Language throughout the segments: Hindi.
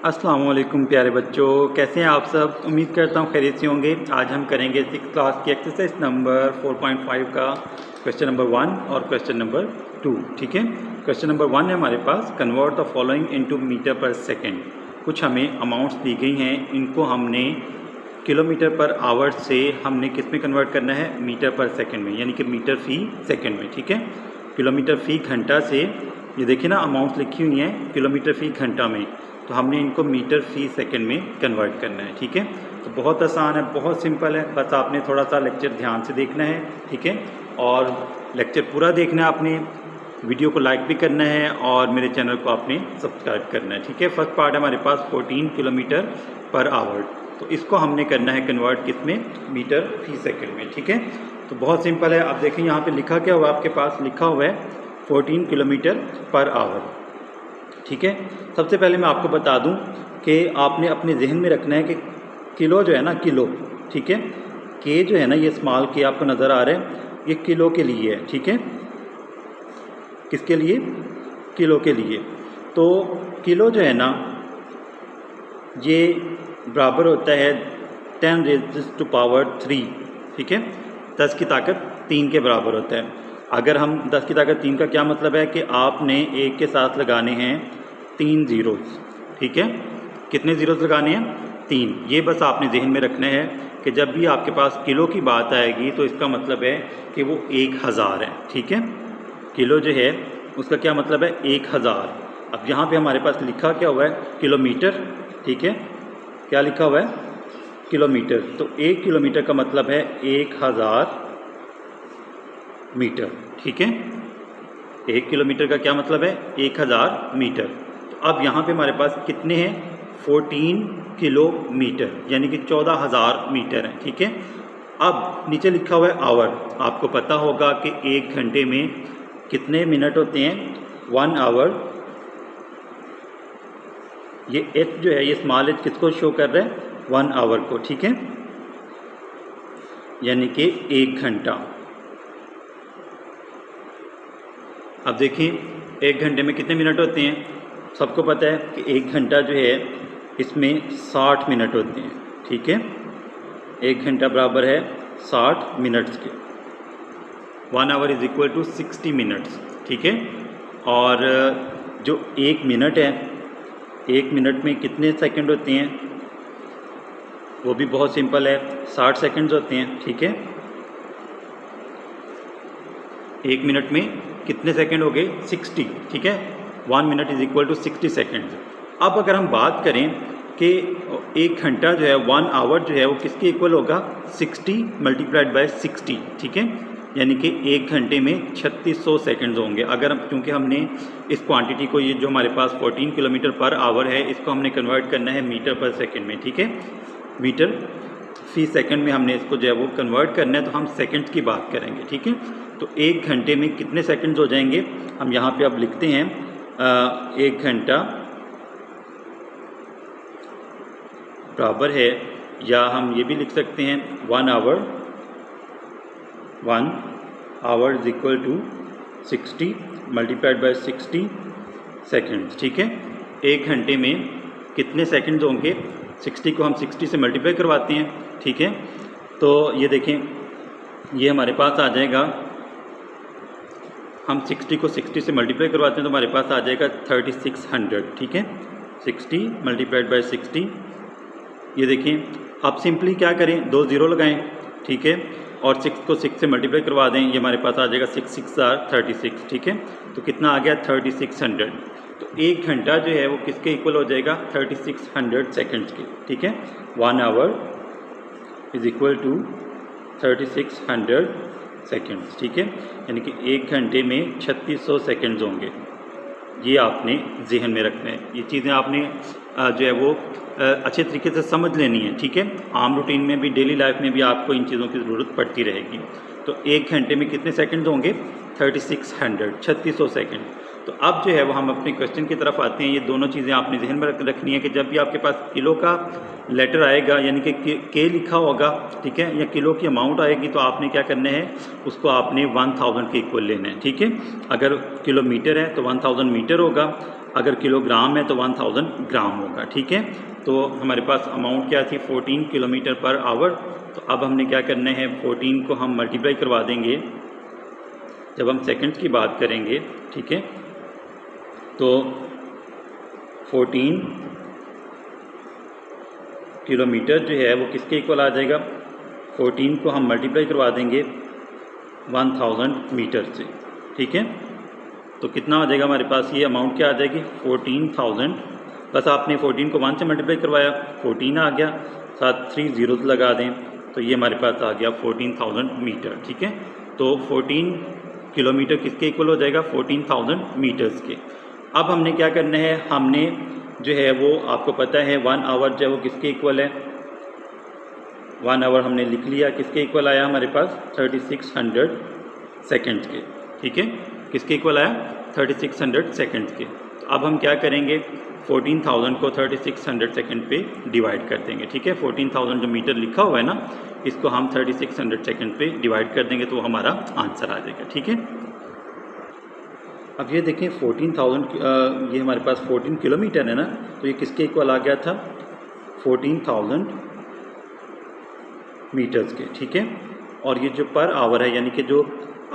अस्सलाम वालेकुम प्यारे बच्चों, कैसे हैं आप सब। उम्मीद करता हूँ खैरियत से होंगे। आज हम करेंगे 6th क्लास की एक्सरसाइज नंबर 4.5 का क्वेश्चन नंबर 1 और क्वेश्चन नंबर 2। ठीक है, क्वेश्चन नंबर 1 है हमारे पास, convert the following into metre per second. कुछ हमें अमाउंट्स दी गई हैं, इनको हमने किलोमीटर पर आवर से हमने किस में कन्वर्ट करना है, मीटर पर सेकेंड में, यानी कि मीटर फी सेकेंड में। ठीक है, किलोमीटर फी घंटा से, ये देखिए ना अमाउंट्स लिखी हुई हैं किलोमीटर फी घंटा में, तो हमने इनको मीटर फी सेकंड में कन्वर्ट करना है। ठीक है, तो बहुत आसान है, बहुत सिंपल है, बस आपने थोड़ा सा लेक्चर ध्यान से देखना है। ठीक है, और लेक्चर पूरा देखना है आपने, वीडियो को लाइक भी करना है और मेरे चैनल को आपने सब्सक्राइब करना है। ठीक है, फर्स्ट पार्ट है हमारे पास 14 किलोमीटर पर आवर, तो इसको हमने करना है कन्वर्ट किस में, मीटर फी सेकेंड में। ठीक है, तो बहुत सिंपल है। आप देखें यहाँ पे लिखा क्या हुआ, आपके पास लिखा हुआ है 14 किलोमीटर पर आवर। ठीक है, सबसे पहले मैं आपको बता दूं कि आपने अपने जहन में रखना है कि किलो जो है ना, किलो, ठीक है, के जो है ना, ये स्मॉल के आपको नज़र आ रहा है, ये किलो के लिए है। ठीक है, किसके लिए, किलो के लिए। तो किलो जो है ना, ये बराबर होता है 10 रेज़्ड टू पावर 3। ठीक है, 10 की ताकत 3 के बराबर होता है। अगर हम 10 की ताकत 3 का क्या मतलब है कि आपने एक के साथ लगाने हैं 3 ज़ीरोज़। ठीक है, कितने ज़ीरोज़ लगाने हैं, 3। ये बस आपने जहन में रखना है कि जब भी आपके पास किलो की बात आएगी तो इसका मतलब है कि वो 1000 है। ठीक है, किलो जो है उसका क्या मतलब है, 1000। अब यहाँ पे हमारे पास लिखा क्या हुआ है, किलोमीटर। ठीक है, क्या लिखा हुआ है, किलोमीटर। तो 1 किलोमीटर का मतलब है 1000 मीटर। ठीक है, 1 किलोमीटर का क्या मतलब है, 1000 मीटर। तो अब यहाँ पे हमारे पास कितने हैं, 14 किलोमीटर, यानी कि 14000 मीटर है। ठीक है, अब नीचे लिखा हुआ है आवर। आपको पता होगा कि 1 घंटे में कितने मिनट होते हैं, 1 आवर। ये एच जो है, ये स्मॉल एच किसको शो कर रहा है, 1 आवर को। ठीक है, यानी कि 1 घंटा। अब देखिए 1 घंटे में कितने मिनट होते हैं, सबको पता है कि 1 घंटा जो है इसमें 60 मिनट होते हैं। ठीक है, 1 घंटा बराबर है 60 मिनट्स के। 1 hour is equal to 60 minutes. ठीक है, और जो 1 मिनट है, 1 मिनट में कितने सेकंड होते हैं, वो भी बहुत सिंपल है, 60 सेकंड्स होते हैं। ठीक है, 1 मिनट में कितने सेकंड हो गए, 60। ठीक है, 1 minute is equal to 60 seconds. अब अगर हम बात करें कि 1 घंटा जो है, 1 आवर जो है, वो किसके इक्वल होगा, 60 मल्टीप्लाइड बाय 60। ठीक है, यानी कि 1 घंटे में 3600 सेकंड्स होंगे। अगर हम, क्योंकि हमने इस क्वांटिटी को, ये जो हमारे पास 14 किलोमीटर पर आवर है, इसको हमने कन्वर्ट करना है मीटर पर सेकेंड में। ठीक है, मीटर फी सेकंड में हमने इसको जो है वो कन्वर्ट करना है, तो हम सेकंड्स की बात करेंगे। ठीक है, तो 1 घंटे में कितने सेकंड्स हो जाएंगे, हम यहाँ पे अब लिखते हैं 1 घंटा बराबर है, या हम ये भी लिख सकते हैं 1 hour. 1 hour is equal to 60 multiplied by 60 seconds. ठीक है, 1 घंटे में कितने सेकंड्स होंगे, 60 को हम 60 से मल्टीप्लाई करवाते हैं। ठीक है, तो ये देखें, ये हमारे पास आ जाएगा, हम 60 को 60 से मल्टीप्लाई करवाते हैं तो हमारे पास आ जाएगा 3600। ठीक है, 60 मल्टीप्लाइड बाय 60। ये देखिए, अब सिंपली क्या करें, 2 ज़ीरो लगाएं। ठीक है, और 6 को 6 से मल्टीप्लाई करवा दें, ये हमारे पास आ जाएगा 6 6 आर 36। ठीक है, तो कितना आ गया, 3600। तो 1 घंटा जो है वो किसके इक्वल हो जाएगा, 3600 सेकंड्स के। ठीक है, 1 hour is equal to 3600 seconds. ठीक है, यानी कि 1 घंटे में 3600 सेकंड्स होंगे। ये आपने जहन में रखना है, ये चीज़ें आपने जो है वो अच्छे तरीके से समझ लेनी है। ठीक है, आम रूटीन में भी, डेली लाइफ में भी आपको इन चीज़ों की ज़रूरत पड़ती रहेगी। तो 1 घंटे में कितने सेकंड होंगे, 3600 सेकंड। तो अब जो है वो हम अपने क्वेश्चन की तरफ आते हैं। ये दोनों चीज़ें आपने जहन में रखनी है कि जब भी आपके पास किलो का लेटर आएगा यानी कि के लिखा होगा, ठीक है, या किलो की अमाउंट आएगी, तो आपने क्या करना है, उसको आपने 1000 के इक्वल लेना है, ठीक है। अगर किलोमीटर है तो 1000 मीटर होगा, अगर किलोग्राम है तो 1000 ग्राम होगा, ठीक है। तो हमारे पास अमाउंट क्या थी, 14 किलोमीटर पर आवर। तो अब हमने क्या करना है, 14 को हम मल्टीप्लाई करवा देंगे जब हम सेकंड्स की बात करेंगे, ठीक है। तो 14 किलोमीटर जो है वो किसके इक्वल आ जाएगा, 14 को हम मल्टीप्लाई करवा देंगे 1000 मीटर से, ठीक है। तो कितना आ जाएगा हमारे पास, ये अमाउंट क्या आ जाएगी, 14,000 बस आपने 14 को 1 से मल्टीप्लाई करवाया, 14 आ गया, साथ 3 जीरोस लगा दें तो ये हमारे पास आ गया 14,000 मीटर, ठीक है। तो 14 किलोमीटर किसके इक्वल हो जाएगा, 14,000 मीटर्स के। अब हमने क्या करना है, हमने जो है वो आपको पता है 1 आवर जो है वो किसके इक्वल है, 1 आवर हमने लिख लिया, किसके इक्वल आया हमारे पास, 3600 सेकेंड्स के, ठीक है। किसके इक्वल आया, 3600 सेकेंड्स के। तो अब हम क्या करेंगे, 14,000 को 3600 सेकेंड पे डिवाइड कर देंगे, ठीक है। 14,000 जो मीटर लिखा हुआ है ना, इसको हम 3600 सेकेंड पे डिवाइड कर देंगे तो हमारा आंसर आ जाएगा, ठीक है। अब ये देखें 14,000 ये हमारे पास 14 किलोमीटर है ना, तो ये किसके इक्वल आ गया था, 14,000 मीटर्स के, ठीक है। और ये जो पर आवर है यानी कि जो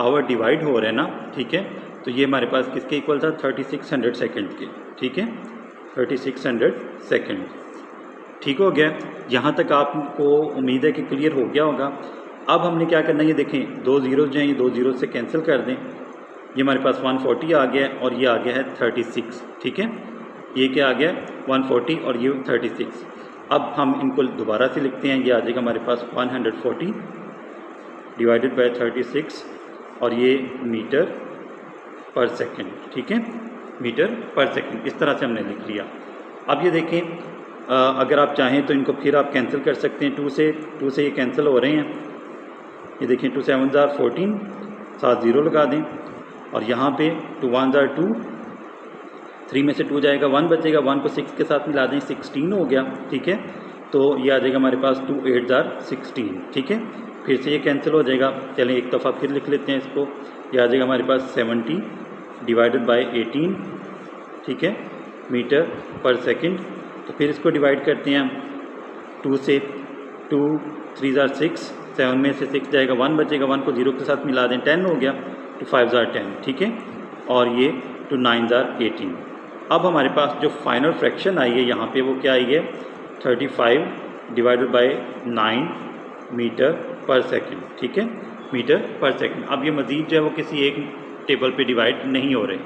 आवर डिवाइड हो रहे हैं ना, ठीक है, तो ये हमारे पास किसके इक्वल था, 3600 सेकेंड के, ठीक है, 3600 सेकेंड। ठीक हो गया, यहाँ तक आपको उम्मीद है कि क्लियर हो गया होगा। अब हमने क्या करना है, ये देखें 2 जीरोज जो हैं ये 2 जीरो से कैंसिल कर दें, ये हमारे पास 140 आ गया और ये आ गया है 36, ठीक है। ये क्या आ गया 140 और ये 36। अब हम इनको दोबारा से लिखते हैं, ये आ जाएगा हमारे पास 140 डिवाइडेड बाय 36 और ये मीटर पर सेकेंड, ठीक है, मीटर पर सेकेंड। इस तरह से हमने लिख लिया। अब ये देखें अगर आप चाहें तो इनको फिर आप कैंसिल कर सकते हैं, 2 से ये कैंसिल हो रहे हैं। ये देखें 2 7 ज़ार 14, 7 ज़ीरो लगा दें और यहाँ पे 2 1 ज़ार 2, 3 में से 2 जाएगा 1 बचेगा, 1 को 6 के साथ मिला दें 16 हो गया, ठीक है। तो ये आ जाएगा हमारे पास 2 8 ज़ार 16, ठीक है। फिर से ये कैंसिल हो जाएगा, चलें एक दफ़ा फिर लिख लेते हैं इसको, ये आ जाएगा हमारे पास 70 डिवाइडेड बाय 18, ठीक है, मीटर पर सेकंड। तो फिर इसको डिवाइड करते हैं हम 2 से, 2 3 ज़ार 6, 7 में से 6 जाएगा 1 बचेगा, 1 को 0 के साथ मिला दें 10 हो गया, 2 5 ज़ार 10, ठीक है, और ये 2 9 ज़ार 18। अब हमारे पास जो फाइनल फ्रैक्शन आई है यहाँ पे वो क्या आई है, 35 divided by 9 metre per second, ठीक है, मीटर पर सेकंड। अब ये मज़ीद जो है वो किसी एक टेबल पे डिवाइड नहीं हो रहे,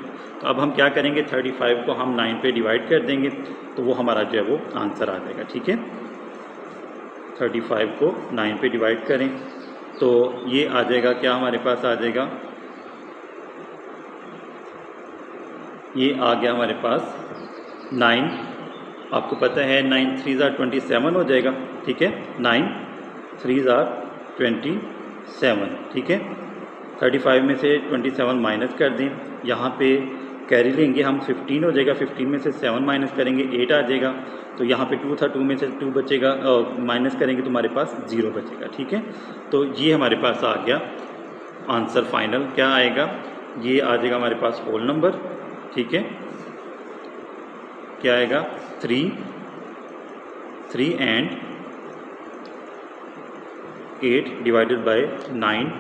तो अब हम क्या करेंगे, 35 को हम 9 पे डिवाइड कर देंगे तो वो हमारा जो है वो आंसर आ जाएगा, ठीक है। 35 को 9 पे डिवाइड करें तो ये आ जाएगा, क्या हमारे पास आ जाएगा, ये आ गया हमारे पास 9, आपको पता है 9 3 ज़ार 27 हो जाएगा, ठीक है, 9 3 ज़ार 27, ठीक है। 35 में से 27 माइनस कर दें, यहाँ पे कैरी लेंगे हम, 15 हो जाएगा, 15 में से 7 माइनस करेंगे 8 आ जाएगा, तो यहाँ पे 2 था, 2 में से 2 बचेगा, माइनस करेंगे तो हमारे पास 0 बचेगा, ठीक है। तो ये हमारे पास आ गया आंसर फाइनल, क्या आएगा, ये आ जाएगा हमारे पास होल नंबर, ठीक है, क्या आएगा 3 and 8 divided by 9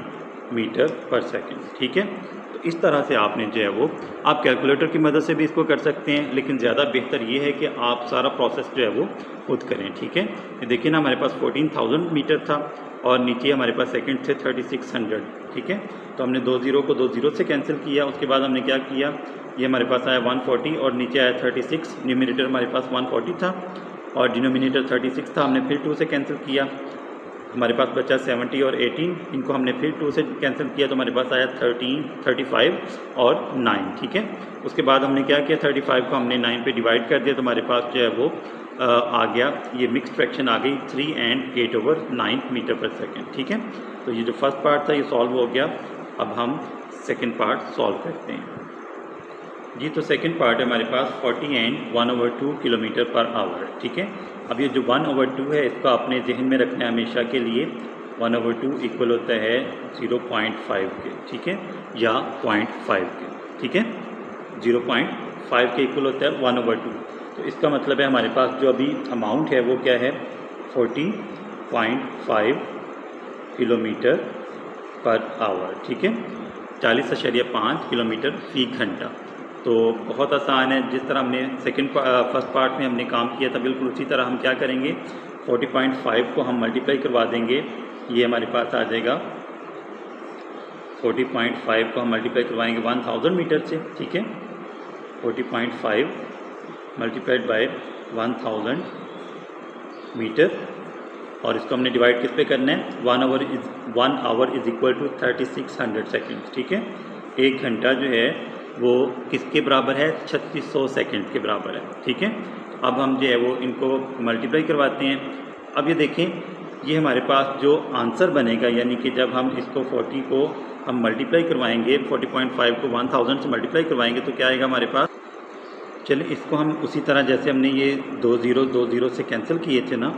metre per second, ठीक है। तो इस तरह से आपने जो है वो, आप कैलकुलेटर की मदद से भी इसको कर सकते हैं, लेकिन ज़्यादा बेहतर ये है कि आप सारा प्रोसेस जो है वो खुद करें, ठीक है। ये देखिए ना, हमारे पास 14,000 मीटर था और नीचे हमारे पास सेकंड थे 3600, ठीक है। तो हमने 2 ज़ीरो को 2 ज़ीरो से कैंसिल किया, उसके बाद हमने क्या किया, ये हमारे पास आया 140 और नीचे आया 36, न्यूमिनेटर हमारे पास 140 था और डिनोमिनेटर 36 था, हमने फिर 2 से कैंसिल किया, हमारे पास बचा 70 और 18, इनको हमने फिर 2 से कैंसिल किया तो हमारे पास आया 13 35 और 9, ठीक है। उसके बाद हमने क्या किया, 35 को हमने 9 पे डिवाइड कर दिया तो हमारे पास जो है वो आ गया, ये मिक्स फ्रैक्शन आ गई 3 एंड 8/9 मीटर पर सेकेंड, ठीक है। तो ये जो फर्स्ट पार्ट था ये सॉल्व हो गया। अब हम सेकेंड पार्ट सॉल्व करते हैं। जी, तो सेकंड पार्ट है हमारे पास 40 एंड 1/2 किलोमीटर पर आवर, ठीक है। अब ये जो 1/2 है इसको आपने जहन में रखना है हमेशा के लिए। 1/2 इक्वल होता है 0.5 के, ठीक है, या 0.5 के, ठीक है। 0.5 के इक्वल होता है 1/2। तो इसका मतलब है हमारे पास जो अभी अमाउंट है वो क्या है, 40.5 किलोमीटर पर आवर, ठीक है, 40.5 किलोमीटर फी घंटा। तो बहुत आसान है, जिस तरह हमने फर्स्ट पार्ट में हमने काम किया था बिल्कुल उसी तरह हम क्या करेंगे, 40.5 को हम मल्टीप्लाई करवा देंगे, ये हमारे पास आ जाएगा 40.5 को हम मल्टीप्लाई करवाएंगे 1000 मीटर से, ठीक है। 40.5 मल्टीप्लाइड बाय 1000 मीटर, और इसको हमने डिवाइड किस पे करना है, 1 hour is equal to 3600 seconds, ठीक है। एक घंटा जो है वो किसके बराबर है, 3600 सेकेंड के बराबर है, ठीक है। अब हम जो है वो इनको मल्टीप्लाई करवाते हैं। अब ये देखें, ये हमारे पास जो आंसर बनेगा, यानी कि जब हम इसको 40 को हम मल्टीप्लाई करवाएंगे, 40.5 को 1000 से मल्टीप्लाई करवाएंगे तो क्या आएगा हमारे पास। चलिए इसको हम उसी तरह जैसे हमने ये 2 0 से कैंसिल किए थे ना,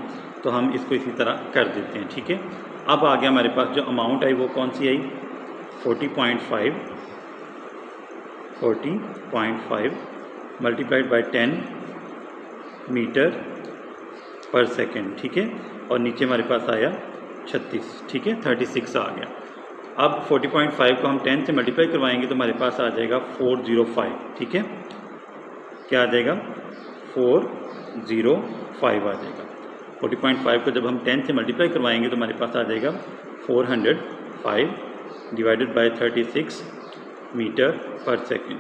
तो हम इसको इसी तरह कर देते हैं, ठीक है। अब आगे हमारे पास जो अमाउंट आई वो कौन सी आई, 40.5 मल्टीप्लाइड बाय 10 मीटर पर सेकेंड, ठीक है, और नीचे हमारे पास आया 36, ठीक है, 36 आ गया। अब 40.5 को हम 10 से मल्टीप्लाई करवाएंगे तो हमारे पास आ जाएगा 405, ठीक है, क्या आ जाएगा, 405 आ जाएगा। 40.5 को जब हम 10 से मल्टीप्लाई करवाएंगे तो हमारे पास आ जाएगा 405 डिवाइडेड बाय 36 मीटर पर सेकेंड।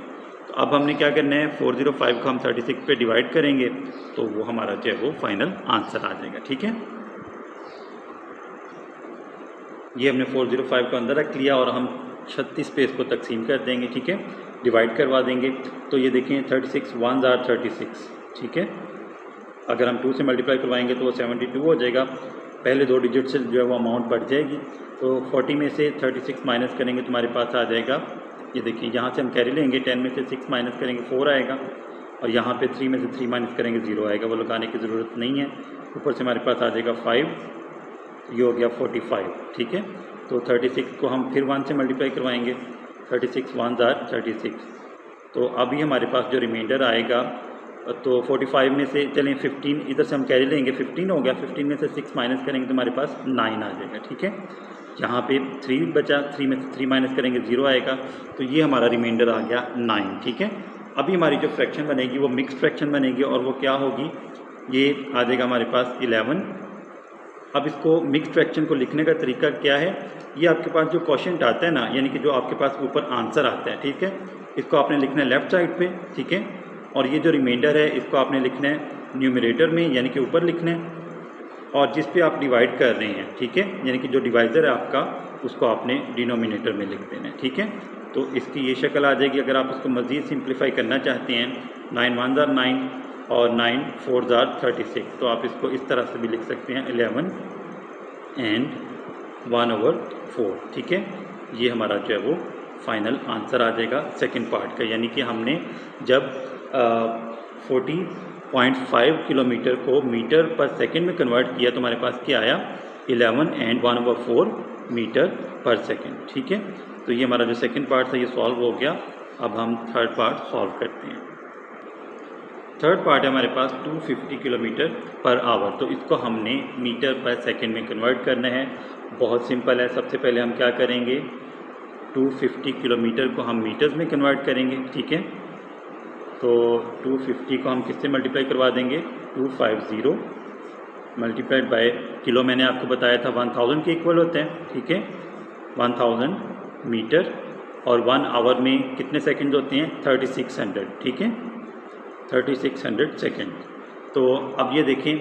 तो अब हमने क्या करना है, 405 को हम 36 पे डिवाइड करेंगे तो वो हमारा जो है वो फाइनल आंसर आ जाएगा, ठीक है। ये हमने 405 को अंदर रख लिया और हम 36 पे इसको तकसीम कर देंगे, ठीक है, डिवाइड करवा देंगे। तो ये देखें 36 1 जार 36, ठीक है। अगर हम 2 से मल्टीप्लाई करवाएंगे तो वो 72 हो जाएगा। पहले 2 डिजिट से जो है वो अमाउंट बढ़ जाएगी। तो 40 में से 36 माइनस करेंगे तो हमारे पास आ जाएगा, ये देखिए यहाँ से हम कैरी लेंगे, 10 में से 6 माइनस करेंगे 4 आएगा, और यहाँ पे 3 में से 3 माइनस करेंगे 0 आएगा, वो लगाने की ज़रूरत नहीं है। ऊपर से हमारे पास आ जाएगा 5, ये हो गया 45, ठीक है। तो 36 को हम फिर 1 से मल्टीप्लाई करवाएंगे, 36 1 जार 36। तो अभी हमारे पास जो रिमाइंडर आएगा, तो 45 में से चलें 15 इधर से हम कैरी लेंगे, 15 हो गया, 15 में से 6 माइनस करेंगे तो हमारे पास 9 आ जाएगा, ठीक है। यहाँ पे 3 बचा, 3 में से 3 माइनस करेंगे 0 आएगा, तो ये हमारा रिमाइंडर आ गया 9, ठीक है। अभी हमारी जो फ्रैक्शन बनेगी वो मिक्स्ड फ्रैक्शन बनेगी, और वो क्या होगी, ये आ जाएगा हमारे पास 11। अब इसको मिक्स्ड फ्रैक्शन को लिखने का तरीका क्या है, ये आपके पास जो क्वोशिएंट आता है ना, यानी कि जो आपके पास ऊपर आंसर आता है, ठीक है, इसको आपने लिखना है लेफ़्ट साइड पे, ठीक है, और ये जो रिमाइंडर है इसको आपने लिखना है न्यूमरेटर में, यानी कि ऊपर लिखना है, और जिस पे आप डिवाइड कर रहे हैं, ठीक है, यानी कि जो डिवाइज़र है आपका उसको आपने डिनोमिनेटर में लिख देना है, ठीक है। तो इसकी ये शक्ल आ जाएगी। अगर आप इसको मज़ीद सिंप्लीफाई करना चाहते हैं, 9 1 जार 9 और 9 4 जार 36, तो आप इसको इस तरह से भी लिख सकते हैं, 11 एंड 1/4, ठीक है। ये हमारा जो है वो फाइनल आंसर आ जाएगा सेकंड पार्ट का, यानी कि हमने जब 40.5 किलोमीटर को मीटर पर सेकंड में कन्वर्ट किया तो हमारे पास क्या आया, 11 एंड 1/4 मीटर पर सेकंड, ठीक है। तो ये हमारा जो सेकंड पार्ट था ये सॉल्व हो गया। अब हम थर्ड पार्ट सॉल्व करते हैं। थर्ड पार्ट है हमारे पास 250 किलोमीटर पर आवर, तो इसको हमने मीटर पर सेकंड में कन्वर्ट करना है। बहुत सिंपल है, सबसे पहले हम क्या करेंगे, 250 किलोमीटर को हम मीटर्स में कन्वर्ट करेंगे, ठीक है। तो 250 को हम किससे मल्टीप्लाई करवा देंगे, 250 मल्टीप्लाइड बाय किलो, मैंने आपको बताया था 1000 के इक्वल होते हैं, ठीक है, 1000 मीटर, और 1 आवर में कितने सेकंड होते हैं, 3600, ठीक है, 3600 सेकंड। तो अब ये देखें,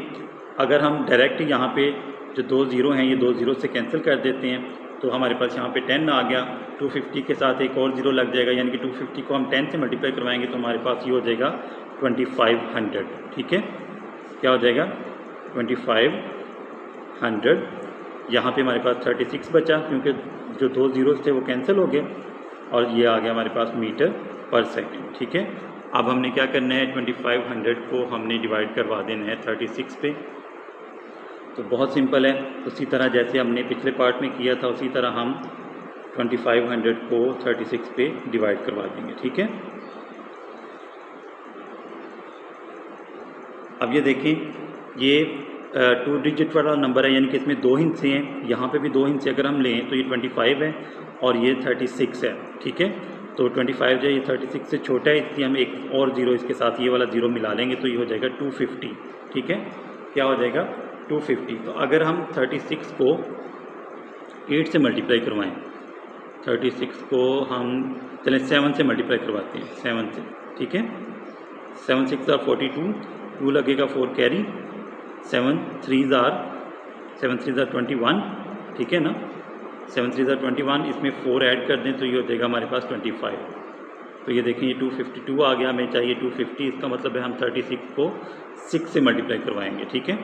अगर हम डायरेक्ट यहाँ पे जो 2 0 हैं ये 2 0 से कैंसिल कर देते हैं तो हमारे पास यहाँ पे 10 आ गया, 250 के साथ एक और 0 लग जाएगा, यानी कि 250 को हम 10 से मल्टीप्लाई करवाएंगे तो हमारे पास ये हो जाएगा 2500, ठीक है, क्या हो जाएगा 2500। यहाँ पे हमारे पास 36 बचा क्योंकि जो 2 0 थे वो कैंसिल हो गए, और ये आ गया हमारे पास मीटर पर सेकेंड। ठीक है, अब हमने क्या करना है, 2500 को हमने डिवाइड करवा देना है 36 पे। तो बहुत सिंपल है, उसी तरह जैसे हमने पिछले पार्ट में किया था उसी तरह हम 2500 को 36 पे डिवाइड करवा देंगे। ठीक है, अब ये देखें, ये 2 डिजिट वाला नंबर है, यानी कि इसमें 2 हिस्से हैं, यहाँ पे भी 2 हिस्से अगर हम लें तो ये 25 है और ये 36 है। ठीक है, तो 25 जो ये 36 से छोटा है, इसलिए हम एक और ज़ीरो इसके साथ ये वाला ज़ीरो मिला लेंगे तो ये हो जाएगा 250। ठीक है, क्या हो जाएगा 250। तो अगर हम 36 को 8 से मल्टीप्लाई करवाएं, 36 को हम चलें 7 से मल्टीप्लाई करवाते हैं, 7 से। ठीक है, 7 6 are 42, 2 लगेगा 4 कैरी, 7 3 are 21। ठीक है ना, 7 3 are 21, इसमें 4 ऐड कर दें तो ये हो जाएगा हमारे पास 25। तो ये देखें, ये 252 आ गया, हमें चाहिए 250। इसका मतलब है हम 36 को 6 से मल्टीप्लाई करवाएंगे। ठीक है,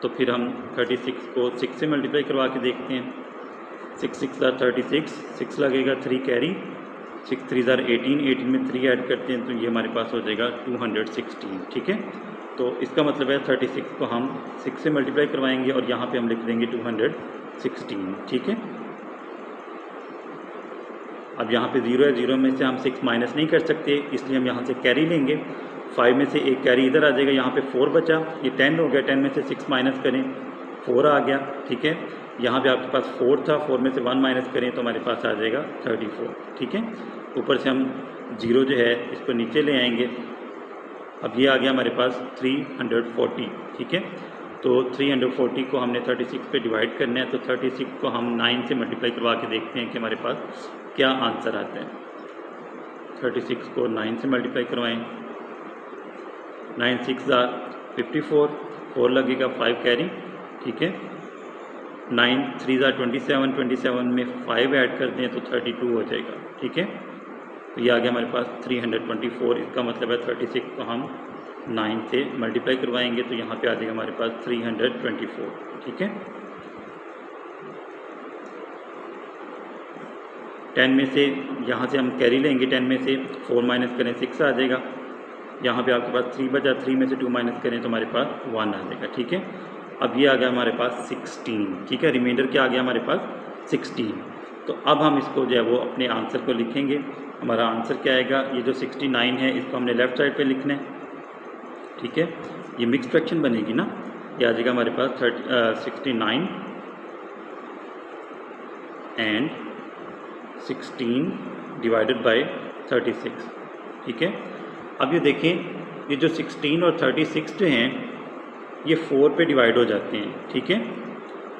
तो फिर हम 36 को 6 से मल्टीप्लाई करवा के देखते हैं। 6 6 are 36, 6 लगेगा, 3 कैरी, 6 3 are 18, 18 में 3 ऐड करते हैं तो ये हमारे पास हो जाएगा 216। ठीक है, तो इसका मतलब है 36 को हम 6 से मल्टीप्लाई करवाएंगे और यहाँ पे हम लिख देंगे 216। ठीक है, अब यहाँ पे 0 है, 0 में से हम 6 माइनस नहीं कर सकते, इसलिए हम यहाँ से कैरी लेंगे। 5 में से एक कैरी इधर आ जाएगा, यहाँ पे 4 बचा, ये 10 हो गया, 10 में से 6 माइनस करें 4 आ गया। ठीक है, यहाँ पे आपके पास 4 था, 4 में से 1 माइनस करें तो हमारे पास आ जाएगा 34। ठीक है, ऊपर से हम 0 जो है इसको नीचे ले आएंगे। अब ये आ गया हमारे पास 340। ठीक है, तो 340 को हमने 36 पे डिवाइड करना है, तो 36 को हम 9 से मल्टीप्लाई करवा के देखते हैं कि हमारे पास क्या आंसर आता है। 36 को 9 से मल्टीप्लाई करवाएं, 9 6 are 54, 4 लगेगा, 5 कैरी। ठीक है, 9 3 are 27, 27 में 5 ऐड कर दें तो 32 हो जाएगा। ठीक है, तो ये आ गया हमारे पास 324। इसका मतलब है 36 को हम 9 से मल्टीप्लाई करवाएंगे तो यहाँ पे आ जाएगा हमारे पास 324। ठीक है, 10 में से यहाँ से हम कैरी लेंगे, 10 में से 4 माइनस करें 6 आ जाएगा। यहाँ पे आपके पास 3 बचा, 3 में से 2 माइनस करें तो हमारे पास 1 आ जाएगा। ठीक है, अब ये आ गया हमारे पास 16। ठीक है, रिमाइंडर क्या आ गया हमारे पास 16। तो अब हम इसको जो है वो अपने आंसर को लिखेंगे। हमारा आंसर क्या आएगा, ये जो 69 है इसको हमने लेफ़्ट साइड पे लिखना है। ठीक है, ये मिक्स फ्रैक्शन बनेगी ना, ये आ जाएगा हमारे पास 69 एंड 16 डिवाइडेड बाय 36। ठीक है, अब ये देखें, ये जो 16 और 36 जो हैं ये 4 पे डिवाइड हो जाते हैं। ठीक है,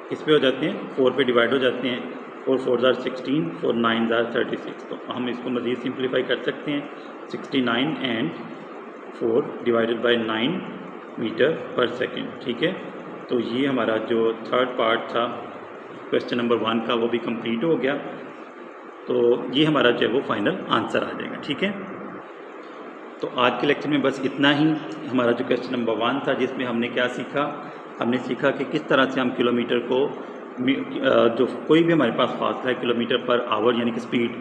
किस पे हो जाते हैं, 4 पे डिवाइड हो जाते हैं। 4 4 are 16, 4 9 are 36। तो हम इसको मज़ीद सिंप्लीफाई कर सकते हैं, 69 एंड 4 डिवाइडेड बाय 9 मीटर पर सेकेंड। ठीक है, तो ये हमारा जो थर्ड पार्ट था क्वेश्चन नंबर 1 का वो भी कंप्लीट हो गया। तो ये हमारा जो है वो फाइनल आंसर आ जाएगा। ठीक है, तो आज के लेक्चर में बस इतना ही। हमारा जो क्वेश्चन नंबर 1 था जिसमें हमने क्या सीखा, हमने सीखा कि किस तरह से हम किलोमीटर को जो कोई भी हमारे पास फासला है किलोमीटर पर आवर यानी कि स्पीड,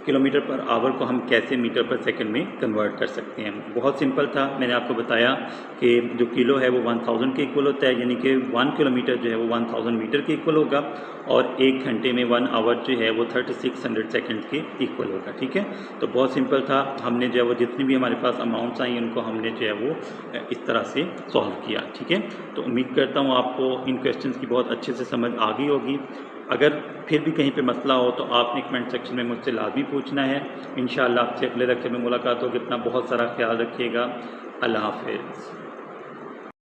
किलोमीटर पर आवर को हम कैसे मीटर पर सेकंड में कन्वर्ट कर सकते हैं। बहुत सिंपल था, मैंने आपको बताया कि जो किलो है वो 1000 के इक्वल होता है, यानी कि 1 किलोमीटर जो है वो 1000 मीटर के इक्वल होगा और 1 घंटे में 1 आवर जो है वो 3600 सेकंड के इक्वल होगा। ठीक है, तो बहुत सिंपल था। हमने जो है वो जितनी भी हमारे पास अमाउंट्स आई उनको हमने जो है वो इस तरह से सॉल्व किया। ठीक है, तो उम्मीद करता हूँ आपको इन क्वेश्चंस की बहुत अच्छे से समझ आ गई होगी। अगर फिर भी कहीं पे मसला हो तो आपने कमेंट सेक्शन में मुझसे लाजमी पूछना है। इंशाअल्लाह आपसे अगले लेक्चर में मुलाकात होगी। अपना बहुत सारा ख्याल रखिएगा। अल्लाह हाफ़िज़।